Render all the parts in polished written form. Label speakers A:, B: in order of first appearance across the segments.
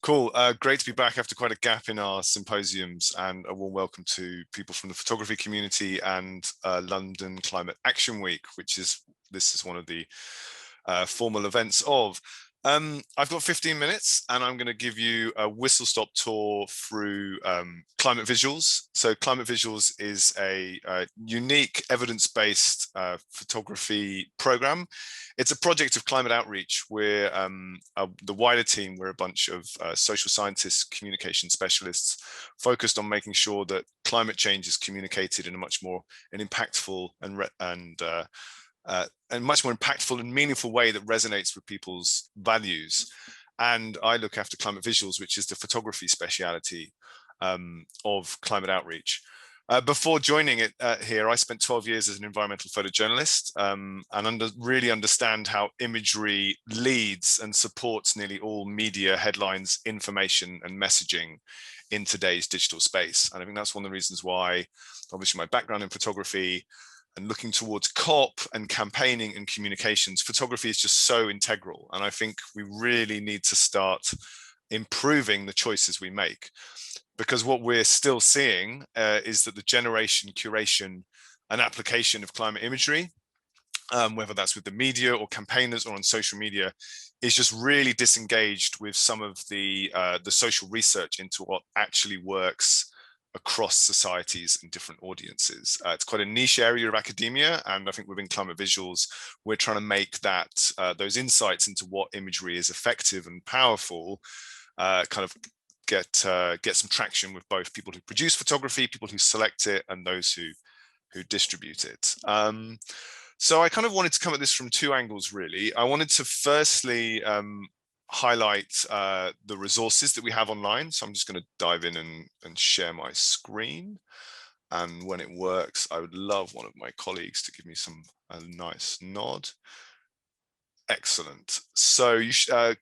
A: Cool. Great to be back after quite a gap in our symposiums, and a warm welcome to people from the photography community and London Climate Action Week, this is one of the formal events of. I've got 15 minutes and I'm going to give you a whistle-stop tour through Climate Visuals. So Climate Visuals is a unique evidence-based photography program. It's a project of climate outreach. We're the wider team, we're a bunch of social scientists, communication specialists focused on making sure that climate change is communicated in a much more impactful and much more impactful and meaningful way that resonates with people's values. And I look after Climate Visuals, which is the photography speciality of climate outreach. Before joining it here, I spent 12 years as an environmental photojournalist and really understand how imagery leads and supports nearly all media headlines, information and messaging in today's digital space. And I think that's one of the reasons why, obviously my background in photography and looking towards COP and campaigning and communications, photography is just so integral. And I think we really need to start improving the choices we make. Because what we're still seeing is that the generation, curation, and application of climate imagery, whether that's with the media or campaigners or on social media, is just really disengaged with some of the social research into what actually works across societies and different audiences. It's quite a niche area of academia, and I think within Climate Visuals, we're trying to make that those insights into what imagery is effective and powerful kind of get some traction with both people who produce photography, people who select it, and those who distribute it. So I kind of wanted to come at this from two angles, really. I wanted to firstly highlight the resources that we have online. So I'm just going to dive in and share my screen. And when it works, I would love one of my colleagues to give me a nice nod. Excellent. So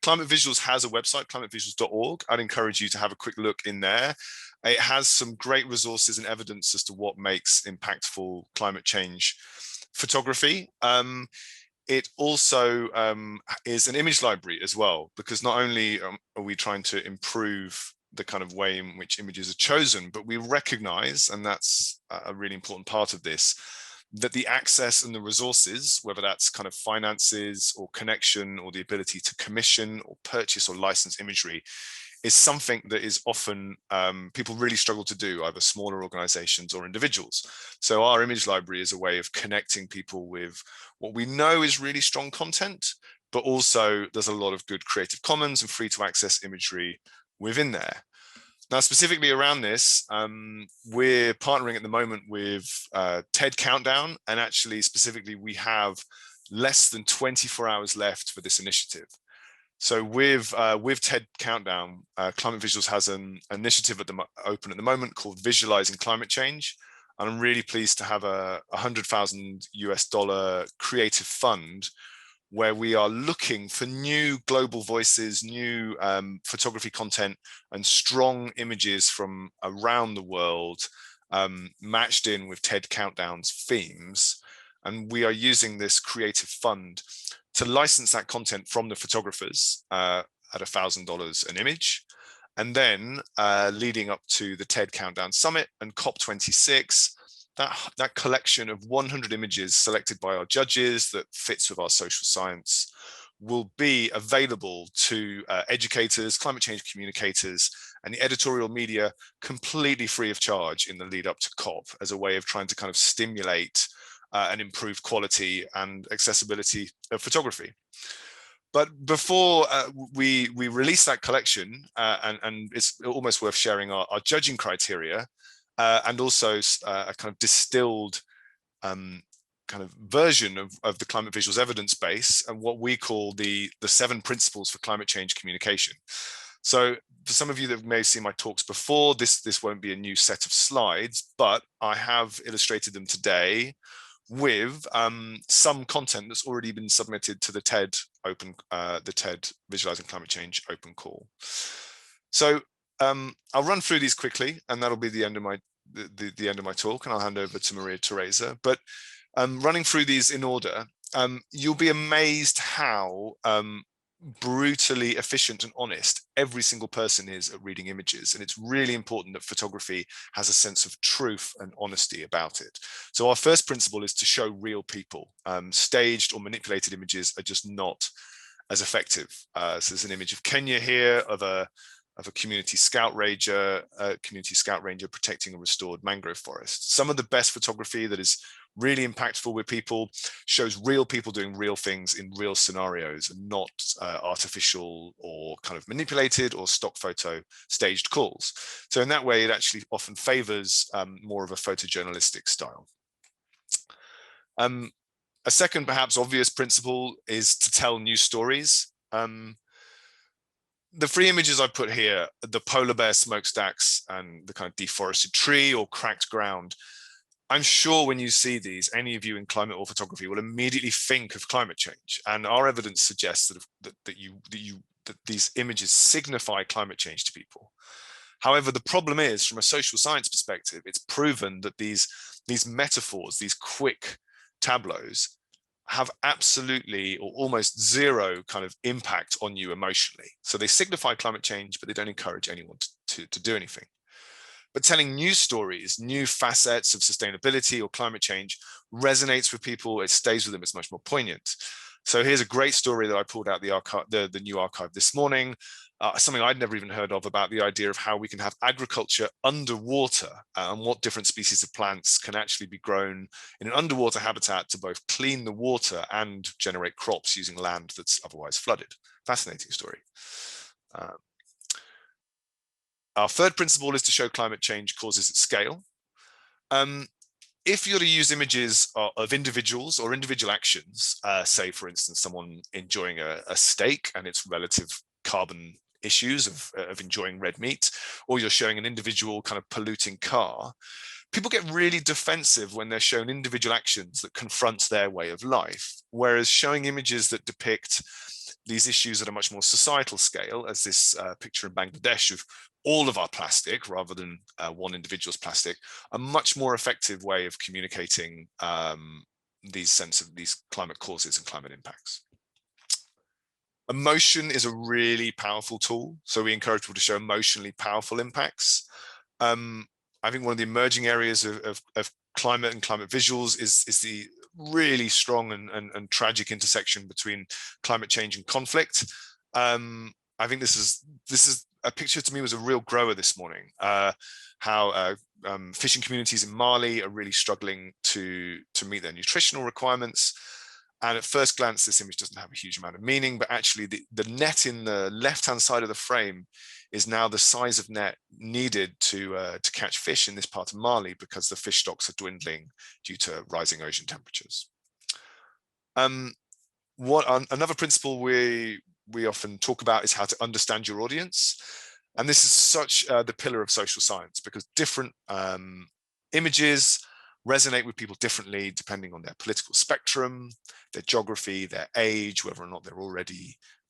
A: Climate Visuals has a website, climatevisuals.org. I'd encourage you to have a quick look in there. It has some great resources and evidence as to what makes impactful climate change photography. It also is an image library as well, because not only are we trying to improve the kind of way in which images are chosen, but we recognize, and that's a really important part of this, that the access and the resources, whether that's kind of finances or connection or the ability to commission or purchase or license imagery, is something that is often people really struggle to do, either smaller organizations or individuals. So our image library is a way of connecting people with what we know is really strong content, but also there's a lot of good Creative Commons and free to access imagery within there. Now, specifically around this, we're partnering at the moment with TED Countdown, and actually specifically we have less than 24 hours left for this initiative. So with TED Countdown, Climate Visuals has an initiative open at the moment called Visualizing Climate Change. And I'm really pleased to have a $100,000 creative fund where we are looking for new global voices, new photography content, and strong images from around the world matched in with TED Countdown's themes. And we are using this creative fund to license that content from the photographers at $1,000 an image. And then leading up to the TED Countdown Summit and COP26, that collection of 100 images selected by our judges that fits with our social science will be available to educators, climate change communicators, and the editorial media completely free of charge in the lead up to COP, as a way of trying to kind of stimulate and improve quality and accessibility of photography. But before we release that collection, and it's almost worth sharing our judging criteria, and also a kind of distilled kind of version of the Climate Visuals evidence base, and what we call the 7 principles for climate change communication. So for some of you that may have seen my talks before, this won't be a new set of slides, but I have illustrated them today with some content that's already been submitted to the TED Visualizing Climate Change open call. So I'll run through these quickly, and that'll be the end of my talk, and I'll hand over to Maria Teresa. But running through these in order, you'll be amazed how brutally efficient and honest every single person is at reading images. And it's really important that photography has a sense of truth and honesty about it. So our first principle is to show real people. Staged or manipulated images are just not as effective. So there's an image of Kenya here of a community scout ranger protecting a restored mangrove forest. Some of the best photography that is really impactful with people shows real people doing real things in real scenarios, and not artificial or kind of manipulated or stock photo staged calls. So in that way, it actually often favors more of a photojournalistic style. A second, perhaps obvious principle is to tell new stories. The three images I put here, the polar bear smokestacks and the kind of deforested tree or cracked ground, I'm sure when you see these, any of you in climate or photography will immediately think of climate change. And our evidence suggests that these images signify climate change to people. However, the problem is, from a social science perspective, it's proven that these metaphors, these quick tableaus, have absolutely or almost zero kind of impact on you emotionally. So they signify climate change, but they don't encourage anyone to do anything. But telling new stories, new facets of sustainability or climate change resonates with people. It stays with them. It's much more poignant. So here's a great story that I pulled out the new archive this morning. Something I'd never even heard of, about the idea of how we can have agriculture underwater and what different species of plants can actually be grown in an underwater habitat to both clean the water and generate crops using land that's otherwise flooded. Fascinating story. Our third principle is to show climate change causes at scale. If you're to use images of individuals or individual actions, say, for instance, someone enjoying a steak and its relative carbon issues of enjoying red meat, or you're showing an individual kind of polluting car, people get really defensive when they're shown individual actions that confront their way of life. Whereas showing images that depict these issues at a much more societal scale, as this picture in Bangladesh of all of our plastic rather than one individual's plastic, a much more effective way of communicating these climate causes and climate impacts. Emotion is a really powerful tool. So we encourage people to show emotionally powerful impacts. I think one of the emerging areas of climate and climate visuals is the really strong and tragic intersection between climate change and conflict. I think this is a picture, to me, was a real grower this morning. How fishing communities in Mali are really struggling to meet their nutritional requirements. And at first glance, this image doesn't have a huge amount of meaning, but actually the net in the left-hand side of the frame is now the size of net needed to catch fish in this part of Mali, because the fish stocks are dwindling due to rising ocean temperatures. Another principle we often talk about is how to understand your audience. And this is such the pillar of social science, because different images resonate with people differently depending on their political spectrum, their geography, their age, whether or not they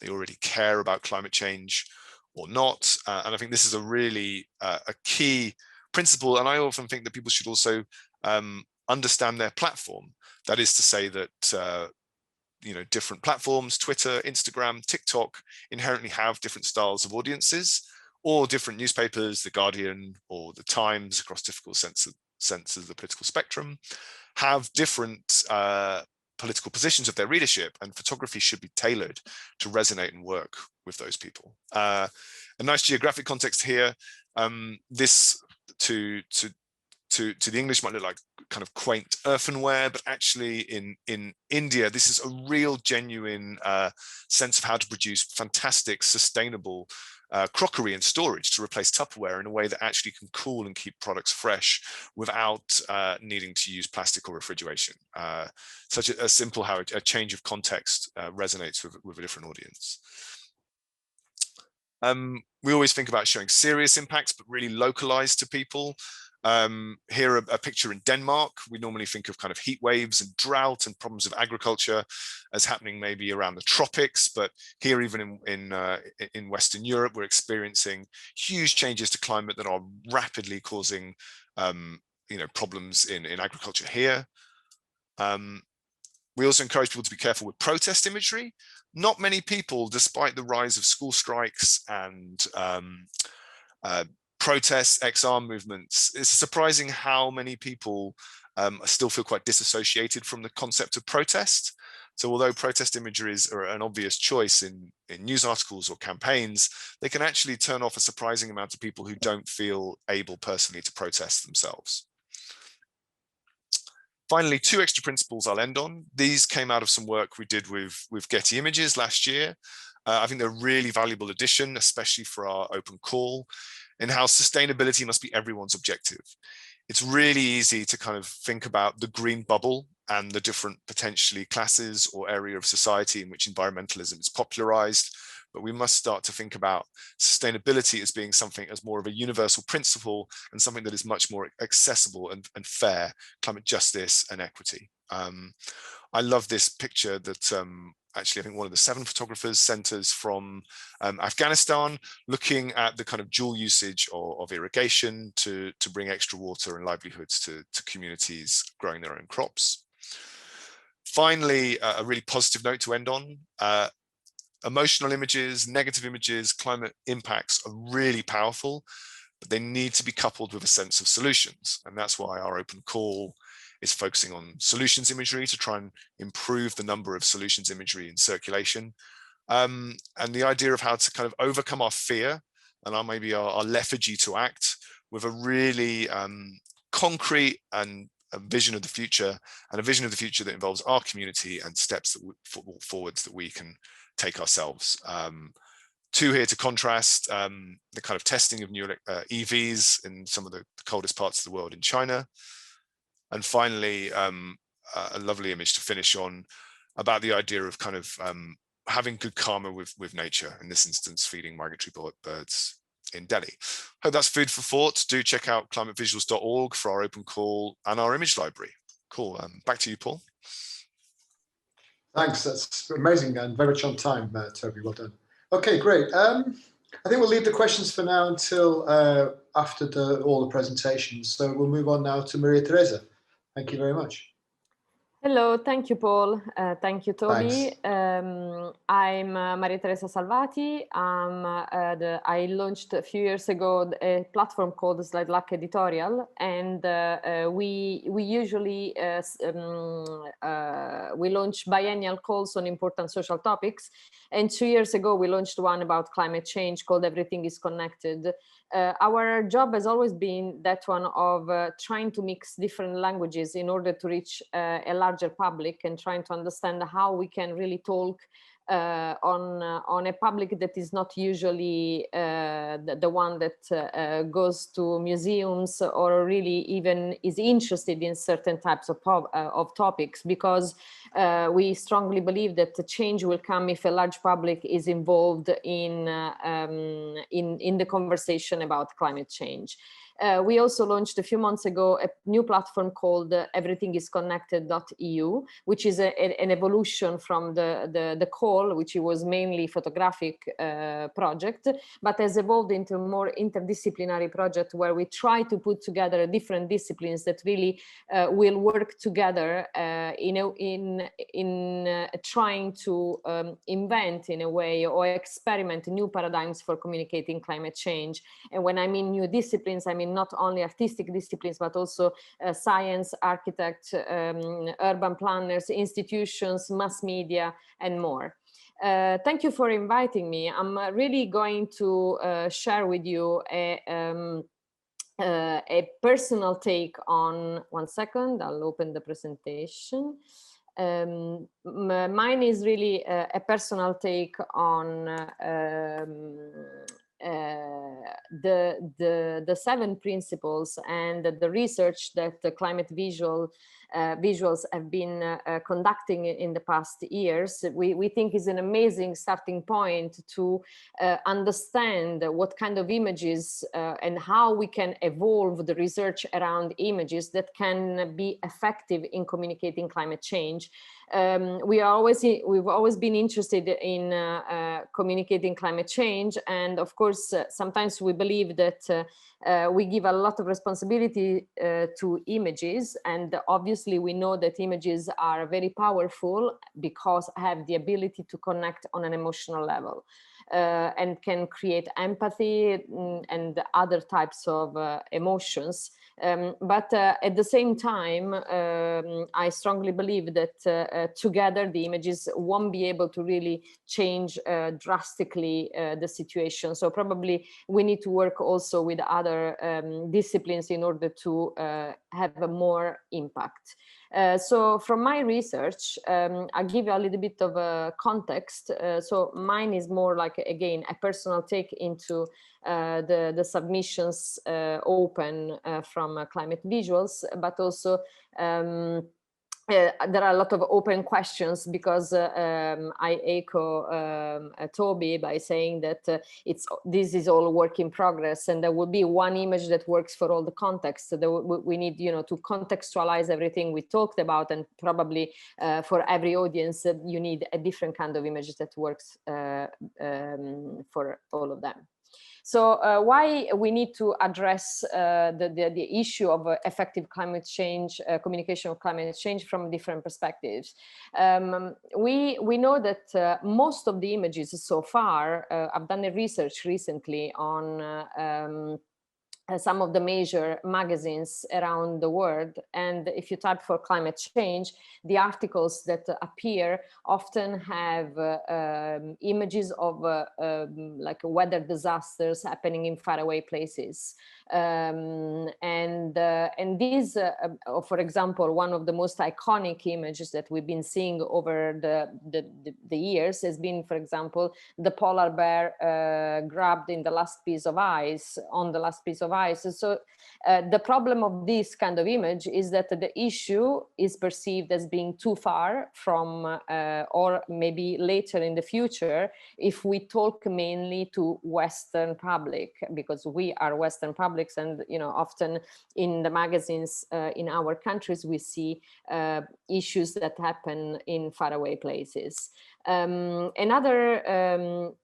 A: already care about climate change or not. And I think this is a really a key principle. And I often think that people should also understand their platform. That is to say that different platforms, Twitter, Instagram, TikTok, inherently have different styles of audiences, or different newspapers, The Guardian or The Times, across difficult senses of the political spectrum, have different political positions of their readership, and photography should be tailored to resonate and work with those people. A nice geographic context here. This to the English might look like kind of quaint earthenware, but actually in India, this is a real genuine sense of how to produce fantastic, sustainable crockery and storage to replace Tupperware in a way that actually can cool and keep products fresh without needing to use plastic or refrigeration. Such a simple how a change of context resonates with a different audience. We always think about showing serious impacts, but really localized to people. Here a picture in Denmark. We normally think of kind of heat waves and drought and problems of agriculture as happening maybe around the tropics, but here, even in Western Europe, we're experiencing huge changes to climate that are rapidly causing problems in agriculture here. We also encourage people to be careful with protest imagery. Not many people, despite the rise of school strikes and protests, XR movements, it's surprising how many people still feel quite disassociated from the concept of protest. So although protest imageries are an obvious choice in news articles or campaigns, they can actually turn off a surprising amount of people who don't feel able personally to protest themselves. Finally, 2 extra principles I'll end on. These came out of some work we did with Getty Images last year. I think they're a really valuable addition, especially for our open call, in how sustainability must be everyone's objective. It's really easy to kind of think about the green bubble and the different potentially classes or area of society in which environmentalism is popularized, but we must start to think about sustainability as being something as more of a universal principle and something that is much more accessible and fair, climate justice and equity. I love this picture that actually, I think one of the 7 photographers sent us from Afghanistan, looking at the kind of dual usage of irrigation to bring extra water and livelihoods to communities growing their own crops. Finally, a really positive note to end on. Emotional images, negative images, climate impacts are really powerful, but they need to be coupled with a sense of solutions. And that's why our open call is focusing on solutions imagery to try and improve the number of solutions imagery in circulation. And the idea of how to kind of overcome our fear and our lethargy to act with a really concrete and a vision of the future, and a vision of the future that involves our community and steps forwards that we can take ourselves. 2 here to contrast the kind of testing of new EVs in some of the coldest parts of the world in China. And finally, a lovely image to finish on about the idea of kind of having good karma with nature, in this instance, feeding migratory birds in Delhi. Hope that's food for thought. Do check out climatevisuals.org for our open call and our image library. Cool. Back to you, Paul.
B: Thanks. That's amazing and very much on time, Toby. Well done. Okay, great. I think we'll leave the questions for now until after all the presentations. So we'll move on now to Maria Teresa. Thank you very much.
C: Hello, thank you, Paul. Thank you, Toby. I'm Maria Teresa Salvati. I launched a few years ago a platform called Slideluck Editorial, and we usually we launch biennial calls on important social topics. And 2 years ago, we launched one about climate change called Everything is Connected. Our job has always been that one of trying to mix different languages in order to reach a larger public, and trying to understand how we can really talk on a public that is not usually the one that goes to museums or really even is interested in certain types of topics, because we strongly believe that the change will come if a large public is involved in the conversation about climate change. We also launched a few months ago a new platform called everythingisconnected.eu, which is an evolution from the call, which was mainly photographic project, but has evolved into a more interdisciplinary project where we try to put together different disciplines that really will work together in trying to invent in a way or experiment new paradigms for communicating climate change. And when I mean new disciplines, I mean not only artistic disciplines, but also science, architects, urban planners, institutions, mass media, and more. Thank you for inviting me. I'm really going to share with you a personal take on, one second, I'll open the presentation. Mine is really a personal take on the 7 principles and the research that the climate visuals have been conducting in the past years. We think is an amazing starting point to understand what kind of images and how we can evolve the research around images that can be effective in communicating climate change. we've always been interested in communicating climate change, and of course sometimes we believe that we give a lot of responsibility to images, and obviously we know that images are very powerful because have the ability to connect on an emotional level. And can create empathy and other types of emotions. But at the same time, I strongly believe that together the images won't be able to really change drastically the situation. So probably we need to work also with other disciplines in order to have a more impact. So from my research, I'll give you a little bit of a context. So mine is more like, again, a personal take into the submissions open from Climate Visuals, but also there are a lot of open questions because I echo Toby by saying that this is all work in progress, and there will be one image that works for all the contexts. So we need, to contextualize everything we talked about, and probably for every audience you need a different kind of image that works for all of them. So why we need to address the issue of effective climate change, communication of climate change from different perspectives. We know that most of the images so far, I've done a research recently on some of the major magazines around the world, and if you type for climate change, the articles that appear often have images of like weather disasters happening in faraway places. And these, for example, one of the most iconic images that we've been seeing over the years has been, for example, the polar bear grabbed in the last piece of ice, on the last piece of ice. So the problem of this kind of image is that the issue is perceived as being too far from, or maybe later in the future, if we talk mainly to Western public, because we are Western publics, and often in the magazines in our countries we see issues that happen in faraway places. Another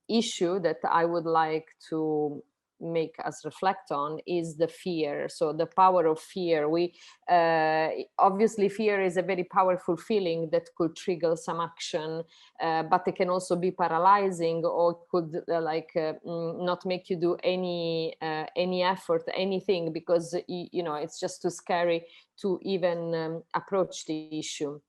C: issue that I would like to make us reflect on is the fear. So the power of fear. We obviously, fear is a very powerful feeling that could trigger some action, but it can also be paralyzing, or could not make you do any effort, anything, because it's just too scary to even approach the issue.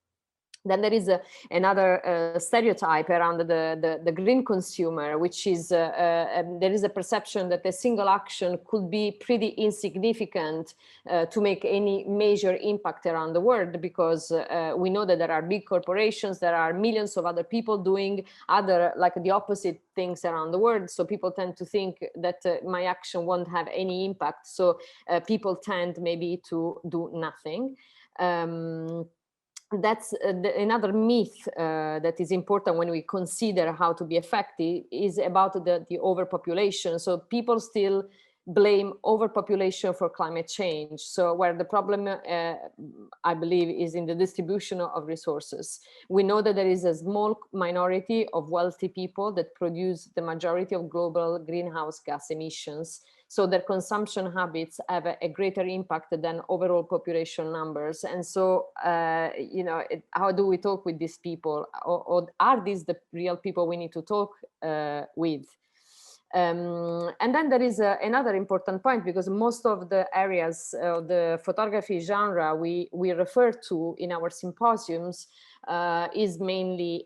C: Then there is another stereotype around the green consumer, which is there is a perception that a single action could be pretty insignificant to make any major impact around the world, because we know that there are big corporations, there are millions of other people doing other, like the opposite things around the world. So people tend to think that my action won't have any impact. So people tend maybe to do nothing. That's another myth that is important when we consider how to be effective, is about the overpopulation. So people still blame overpopulation for climate change. So where the problem, I believe, is in the distribution of resources. We know that there is a small minority of wealthy people that produce the majority of global greenhouse gas emissions. So their consumption habits have a greater impact than overall population numbers. And so, how do we talk with these people? Or are these the real people we need to talk with? And then there is another important point, because most of the areas of the photography genre we refer to in our symposiums is mainly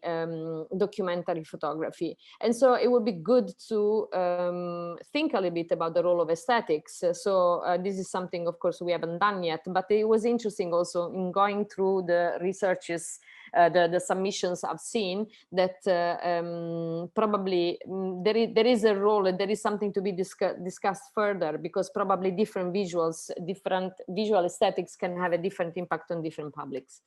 C: documentary photography. And so it would be good to think a little bit about the role of aesthetics. So this is something, of course, we haven't done yet, but it was interesting also in going through the researches, the submissions I've seen, that probably there is a role, and there is something to be discussed further, because probably different visuals, different visual aesthetics can have a different impact on different publics.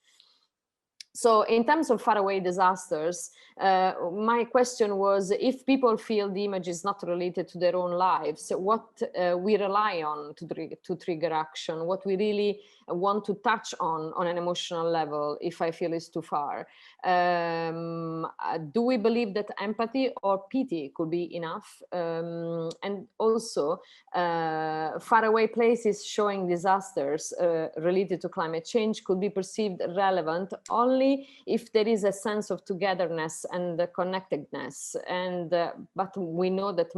C: So in terms of faraway disasters, my question was, if people feel the image is not related to their own lives, what we rely on to trigger action, what we really want to touch on an emotional level, if I feel is too far. Do we believe that empathy or pity could be enough? And also, faraway places showing disasters related to climate change could be perceived relevant only if there is a sense of togetherness and connectedness. And but we know that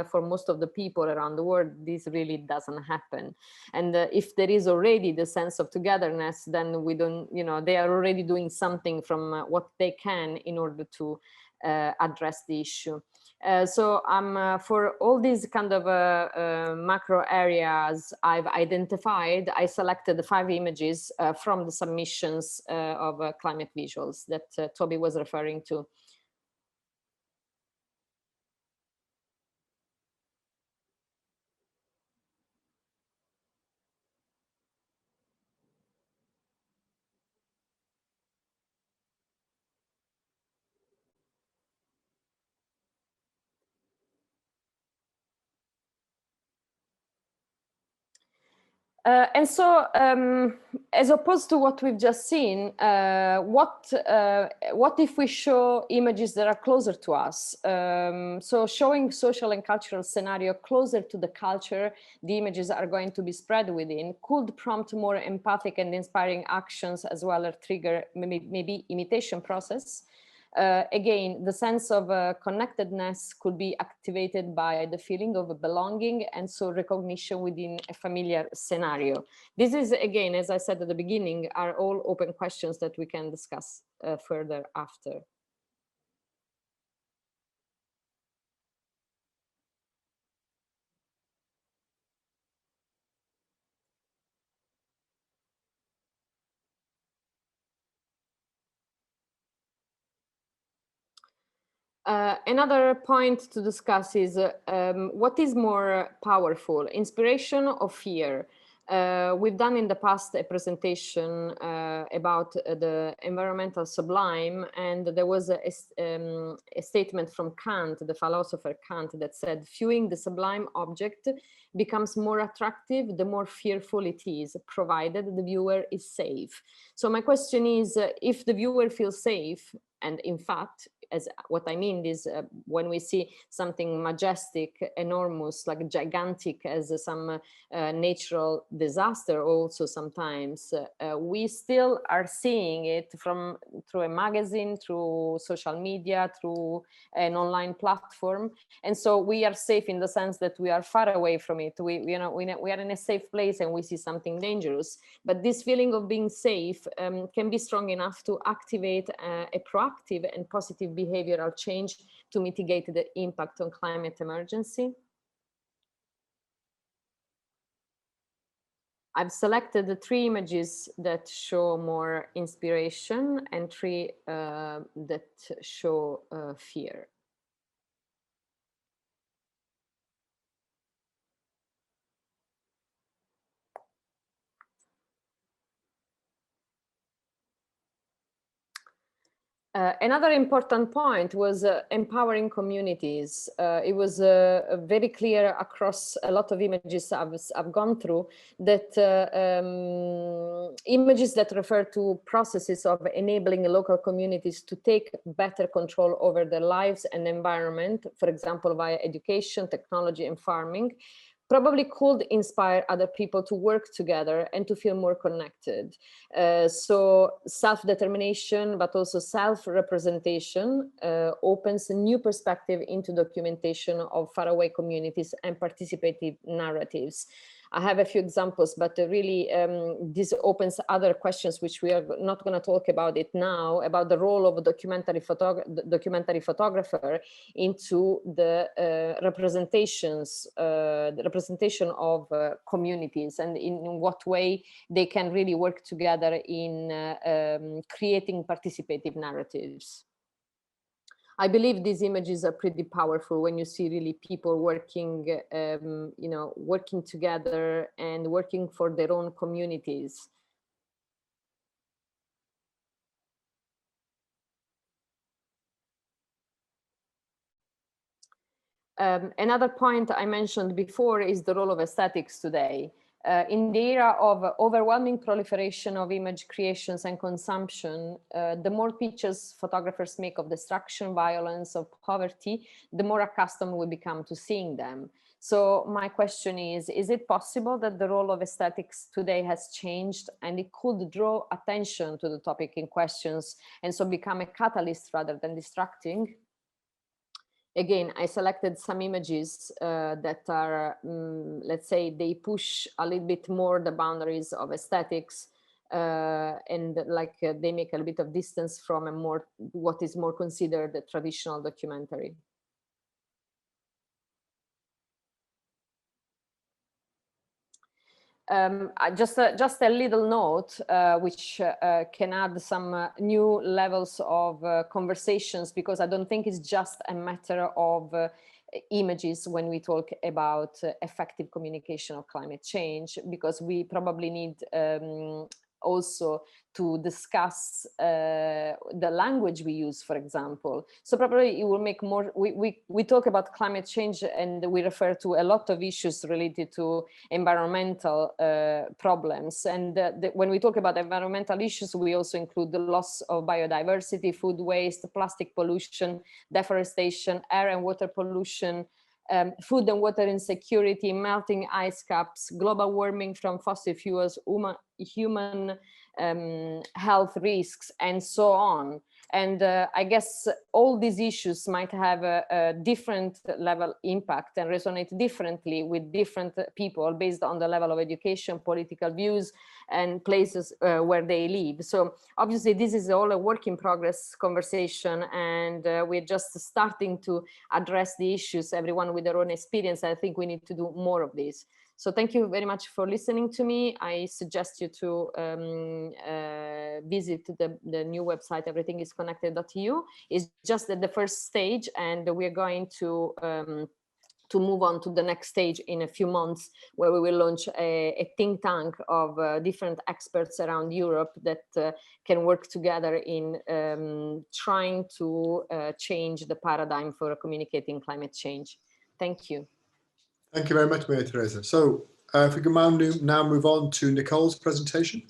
C: for most of the people around the world, this really doesn't happen. And if there is already the sense of togetherness, then we don't, they are already doing something from what they can in order to address the issue. So for all these kind of macro areas I've identified, I selected the 5 images from the submissions of climate visuals that Toby was referring to. And so, as opposed to what we've just seen, what if we show images that are closer to us? So showing social and cultural scenario closer to the culture the images are going to be spread within could prompt more empathic and inspiring actions, as well as trigger maybe imitation process. Again, the sense of connectedness could be activated by the feeling of belonging, and so recognition within a familiar scenario. This is, again, as I said at the beginning, are all open questions that we can discuss further after. Another point to discuss is what is more powerful, inspiration or fear? We've done in the past a presentation about the environmental sublime, and there was a statement from Kant, the philosopher Kant, that said, viewing the sublime object becomes more attractive the more fearful it is, provided the viewer is safe. So my question is, if the viewer feels safe, and in fact, as what I mean is when we see something majestic, enormous, like gigantic as some natural disaster, also sometimes we still are seeing it through a magazine, through social media, through an online platform, and so we are safe in the sense that we are far away from it. We are in a safe place and we see something dangerous. But this feeling of being safe can be strong enough to activate a proactive and positive behavioral change to mitigate the impact on climate emergency. I've selected the 3 images that show more inspiration and 3 that show fear. Another important point was empowering communities. It was very clear across a lot of images I've gone through that images that refer to processes of enabling local communities to take better control over their lives and environment, for example, via education, technology, and farming, probably could inspire other people to work together and to feel more connected. So self-determination, but also self-representation opens a new perspective into documentation of faraway communities and participative narratives. I have a few examples, but really this opens other questions which we are not going to talk about it now, about the role of a documentary photographer into the representation of communities, and in what way they can really work together in creating participative narratives. I believe these images are pretty powerful when you see really people working, working together and working for their own communities. Another point I mentioned before is the role of aesthetics today. In the era of overwhelming proliferation of image creations and consumption, the more pictures photographers make of destruction, violence, of poverty, the more accustomed we become to seeing them. So my question is it possible that the role of aesthetics today has changed and it could draw attention to the topic in questions and so become a catalyst rather than distracting? Again, I selected some images that are, let's say, they push a little bit more the boundaries of aesthetics and they make a little bit of distance from what is more considered a traditional documentary. Just a little note, which can add some new levels of conversations, because I don't think it's just a matter of images when we talk about effective communication of climate change, because we probably need also to discuss the language we use, for example. So probably it will make more, we talk about climate change and we refer to a lot of issues related to environmental problems. And when we talk about environmental issues, we also include the loss of biodiversity, food waste, plastic pollution, deforestation, air and water pollution, food and water insecurity, melting ice caps, global warming from fossil fuels, human health risks, and so on. And I guess all these issues might have a different level impact and resonate differently with different people based on the level of education, political views, and places where they live. So obviously this is all a work in progress conversation, and we're just starting to address the issues, everyone with their own experience. I think we need to do more of this. So thank you very much for listening to me. I suggest you to visit the new website, everythingisconnected.eu. It's just at the first stage, and we're going to move on to the next stage in a few months, where we will launch a think tank of different experts around Europe that can work together in trying to change the paradigm for communicating climate change. Thank you.
B: Thank you very much, Maria Teresa. So if we can now move on to Nicole's presentation.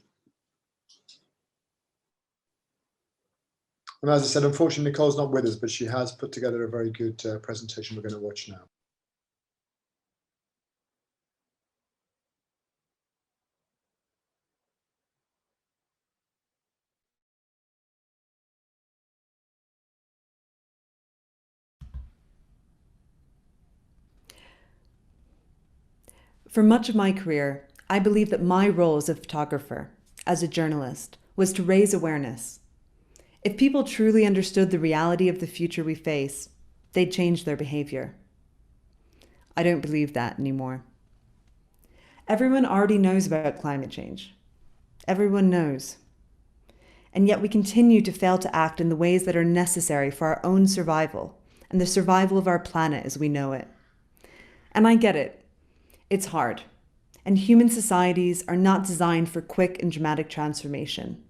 B: And as I said, unfortunately, Nicole's not with us, but she has put together a very good presentation we're going to watch now.
D: For much of my career, I believe that my role as a photographer, as a journalist, was to raise awareness. If people truly understood the reality of the future we face, they'd change their behavior. I don't believe that anymore. Everyone already knows about climate change. Everyone knows. And yet we continue to fail to act in the ways that are necessary for our own survival and the survival of our planet as we know it. And I get it. It's hard, and human societies are not designed for quick and dramatic transformation.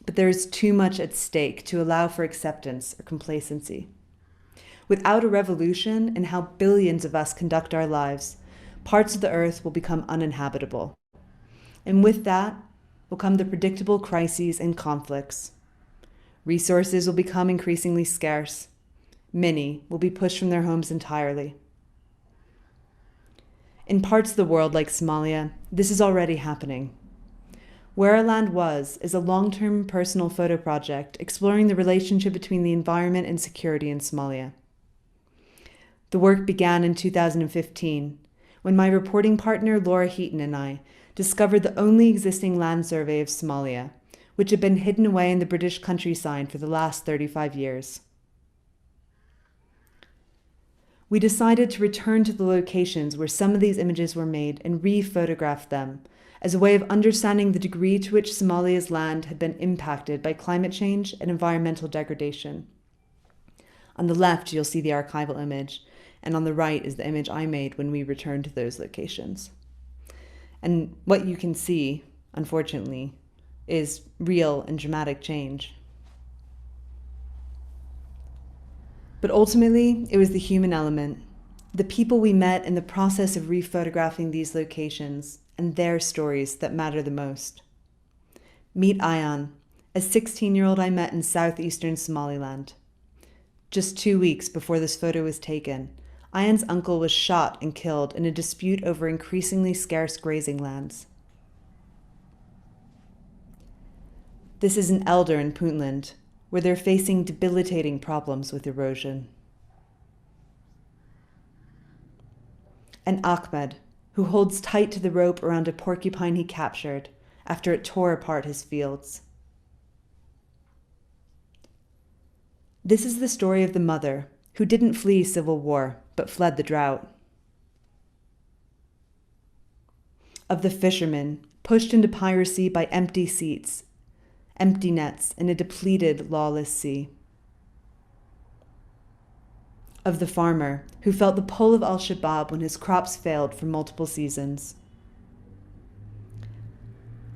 D: But there is too much at stake to allow for acceptance or complacency. Without a revolution in how billions of us conduct our lives, parts of the earth will become uninhabitable. And with that will come the predictable crises and conflicts. Resources will become increasingly scarce. Many will be pushed from their homes entirely. In parts of the world like Somalia, this is already happening. Where Our Land Was is a long-term personal photo project exploring the relationship between the environment and security in Somalia. The work began in 2015, when my reporting partner Laura Heaton and I discovered the only existing land survey of Somalia, which had been hidden away in the British countryside for the last 35 years. We decided to return to the locations where some of these images were made and re-photograph them as a way of understanding the degree to which Somalia's land had been impacted by climate change and environmental degradation. On the left, you'll see the archival image, and on the right is the image I made when we returned to those locations. And what you can see, unfortunately, is real and dramatic change. But ultimately, it was the human element, the people we met in the process of rephotographing these locations, and their stories that matter the most. Meet Ayan, a 16-year-old I met in southeastern Somaliland. Just 2 weeks before this photo was taken, Ayan's uncle was shot and killed in a dispute over increasingly scarce grazing lands. This is an elder in Puntland, where they're facing debilitating problems with erosion. And Ahmed, who holds tight to the rope around a porcupine he captured after it tore apart his fields. This is the story of the mother who didn't flee civil war, but fled the drought. Of the fisherman pushed into piracy by empty nets in a depleted, lawless sea. Of the farmer who felt the pull of al-Shabaab when his crops failed for multiple seasons.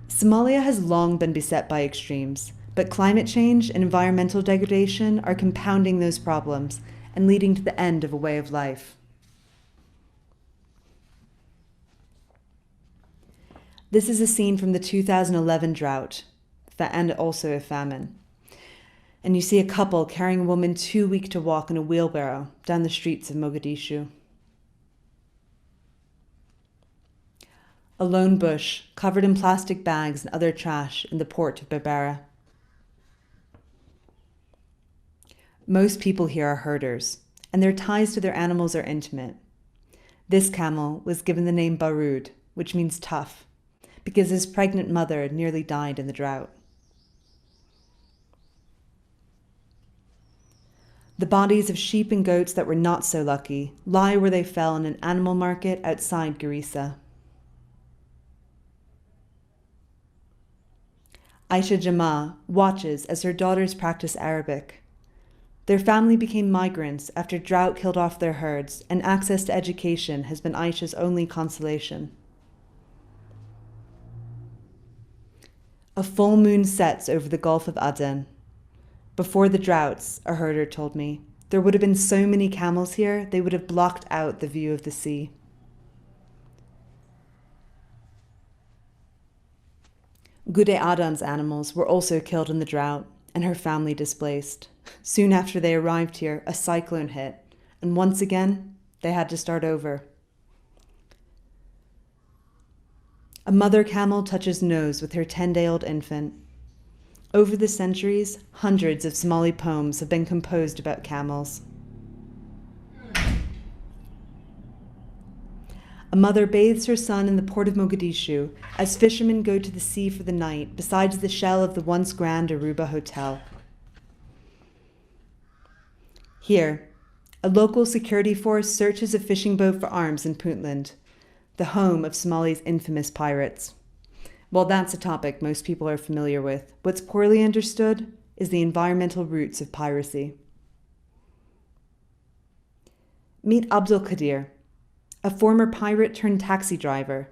D: Somalia has long been beset by extremes, but climate change and environmental degradation are compounding those problems and leading to the end of a way of life. This is a scene from the 2011 drought, and also a famine. And you see a couple carrying a woman too weak to walk in a wheelbarrow down the streets of Mogadishu. A lone bush covered in plastic bags and other trash in the port of Berbera. Most people here are herders, and their ties to their animals are intimate. This camel was given the name Barud, which means tough, because his pregnant mother nearly died in the drought. The bodies of sheep and goats that were not so lucky lie where they fell in an animal market outside Garissa. Aisha Jama watches as her daughters practice Arabic. Their family became migrants after drought killed off their herds, and access to education has been Aisha's only consolation. A full moon sets over the Gulf of Aden. Before the droughts, a herder told me, there would have been so many camels here, they would have blocked out the view of the sea. Gude Adan's animals were also killed in the drought, and her family displaced. Soon after they arrived here, a cyclone hit, and once again, they had to start over. A mother camel touches nose with her 10-day-old infant. Over the centuries, hundreds of Somali poems have been composed about camels. A mother bathes her son in the port of Mogadishu as fishermen go to the sea for the night beside the shell of the once grand Aruba Hotel. Here, a local security force searches a fishing boat for arms in Puntland, the home of Somali's infamous pirates. While that's a topic most people are familiar with, what's poorly understood is the environmental roots of piracy. Meet Abdul Qadir, a former pirate turned taxi driver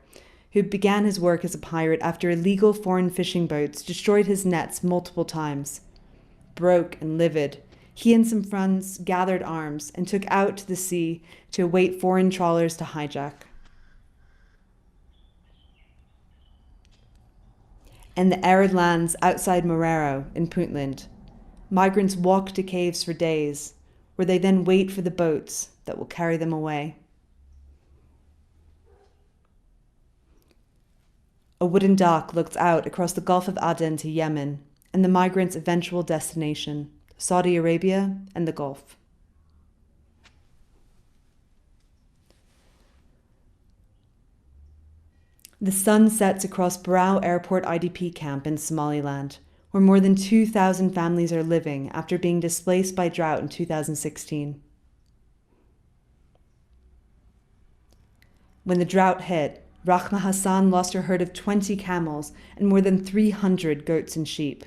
D: who began his work as a pirate after illegal foreign fishing boats destroyed his nets multiple times. Broke and livid, he and some friends gathered arms and took out to the sea to await foreign trawlers to hijack. And the arid lands outside Morero in Puntland, migrants walk to caves for days, where they then wait for the boats that will carry them away. A wooden dock looks out across the Gulf of Aden to Yemen and the migrants' eventual destination, Saudi Arabia and the Gulf. The sun sets across Barrow Airport IDP camp in Somaliland, where more than 2,000 families are living after being displaced by drought in 2016. When the drought hit, Rahma Hassan lost her herd of 20 camels and more than 300 goats and sheep.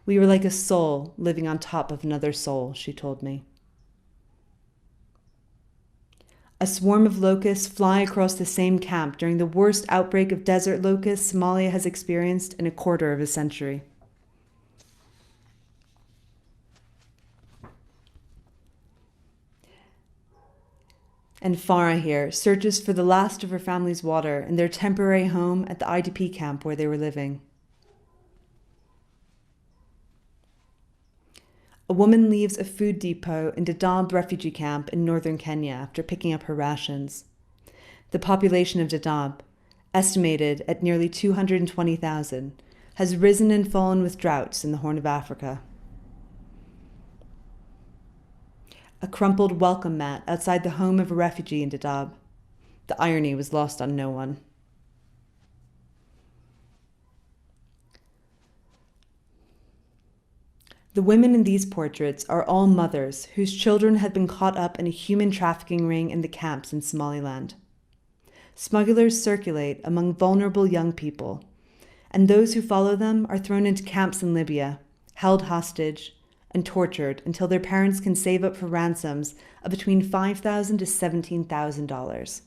D: We were like a soul living on top of another soul, she told me. A swarm of locusts fly across the same camp during the worst outbreak of desert locusts Somalia has experienced in a quarter of a century. And Farah here searches for the last of her family's water in their temporary home at the IDP camp where they were living. A woman leaves a food depot in Dadaab refugee camp in northern Kenya after picking up her rations. The population of Dadaab, estimated at nearly 220,000, has risen and fallen with droughts in the Horn of Africa. A crumpled welcome mat outside the home of a refugee in Dadaab. The irony was lost on no one. The women in these portraits are all mothers whose children had been caught up in a human trafficking ring in the camps in Somaliland. Smugglers circulate among vulnerable young people, and those who follow them are thrown into camps in Libya, held hostage, and tortured until their parents can save up for ransoms of between $5,000 to $17,000.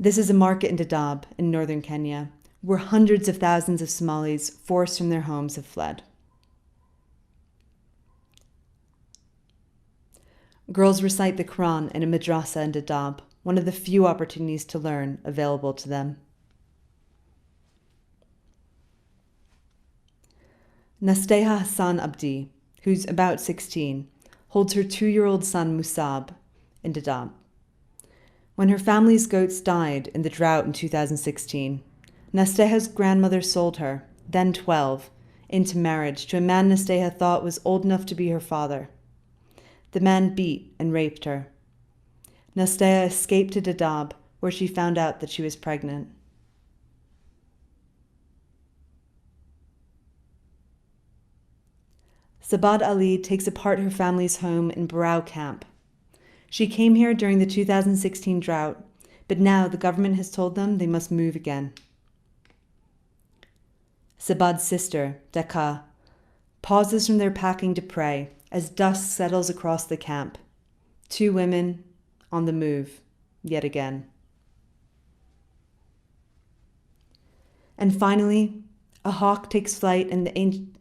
D: This is a market in Dadaab in northern Kenya, where hundreds of thousands of Somalis forced from their homes have fled. Girls recite the Quran in a madrasa in Dadaab, one of the few opportunities to learn available to them. Nasteha Hassan Abdi, who's about 16, holds her 2-year-old son Musab in Dadaab. When her family's goats died in the drought in 2016, Nasteha's grandmother sold her, then 12, into marriage to a man Nasteha thought was old enough to be her father. The man beat and raped her. Nasteha escaped to Dadaab, where she found out that she was pregnant. Sabad Ali takes apart her family's home in Barao camp. She came here during the 2016 drought, but now the government has told them they must move again. Sabad's sister, Daka, pauses from their packing to pray as dust settles across the camp. 2 women on the move, yet again. And finally, a hawk takes flight in the ancient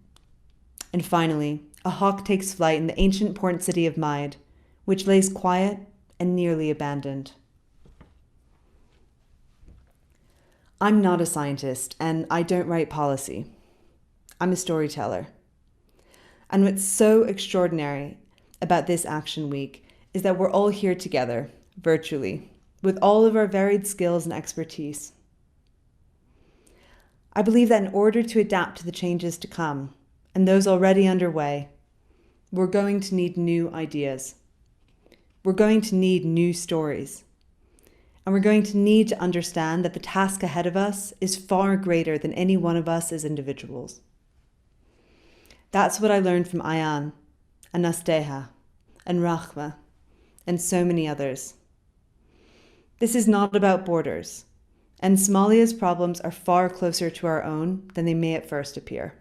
D: port city of Maid, which lays quiet and nearly abandoned. I'm not a scientist, and I don't write policy. I'm a storyteller. And what's so extraordinary about this Action Week is that we're all here together, virtually, with all of our varied skills and expertise. I believe that in order to adapt to the changes to come, and those already underway, we're going to need new ideas. We're going to need new stories. And we're going to need to understand that the task ahead of us is far greater than any one of us as individuals. That's what I learned from Ayan, and Nasteha, and Rahma, and so many others. This is not about borders, and Somalia's problems are far closer to our own than they may at first appear.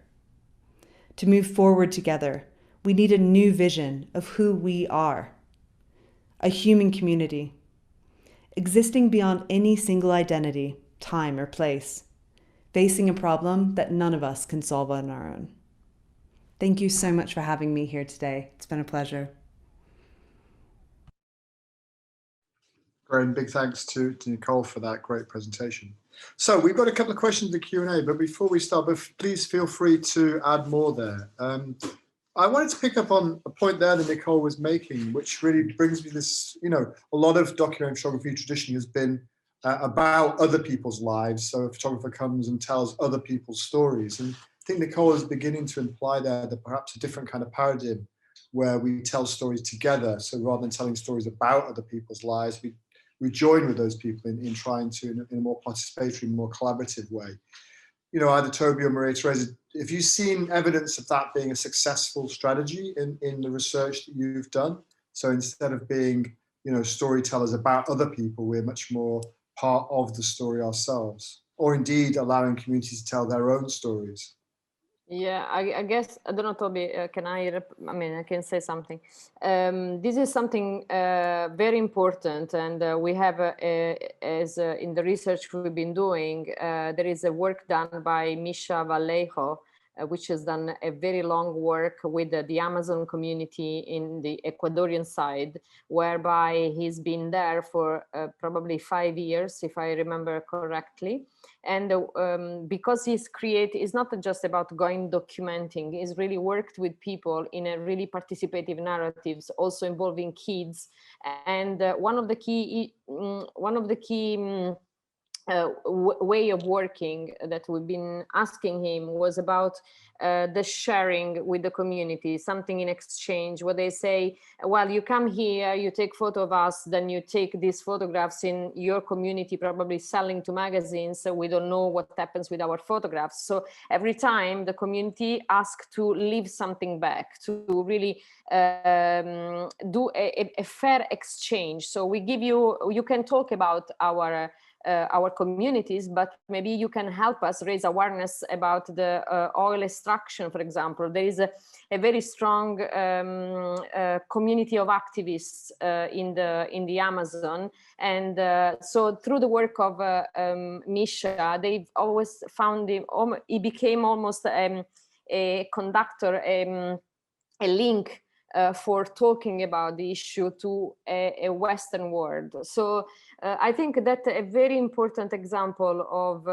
D: To move forward together, we need a new vision of who we are. A human community, existing beyond any single identity, time, or place, facing a problem that none of us can solve on our own. Thank you so much for having me here today. It's been a pleasure.
B: Great, and big thanks to Nicole for that great presentation. So we've got a couple of questions in the Q&A, but before we start, please feel free to add more there. I wanted to pick up on a point there that Nicole was making, which really brings me this, a lot of documentary photography tradition has been about other people's lives. So a photographer comes and tells other people's stories. And I think Nicole is beginning to imply there that perhaps a different kind of paradigm where we tell stories together. So rather than telling stories about other people's lives, we join with those people in trying to, in a more participatory, more collaborative way. Either Toby or Maria Teresa, have you seen evidence of that being a successful strategy in the research that you've done? So instead of being, storytellers about other people, we're much more part of the story ourselves, or indeed allowing communities to tell their own stories.
C: Yeah, I guess, I don't know, Toby, I can say something. This is something very important, and we have, in the research we've been doing, there is a work done by Misha Vallejo which has done a very long work with the Amazon community in the Ecuadorian side, whereby he's been there for probably 5 years, if I remember correctly. And because it's not just about going documenting, he's really worked with people in a really participative narratives, also involving kids. And one of the key way of working that we've been asking him was about the sharing with the community, something in exchange where they say, well, you come here, you take photo of us, then you take these photographs in your community, probably selling to magazines, so we don't know what happens with our photographs. So every time the community asks to leave something back, to really do a fair exchange. So we give you can talk about our communities, but maybe you can help us raise awareness about the oil extraction, for example. There is a very strong community of activists in the Amazon, and so through the work of Misha, they've always found he became almost a conductor, a link for talking about the issue to a Western world. So I think that a very important example of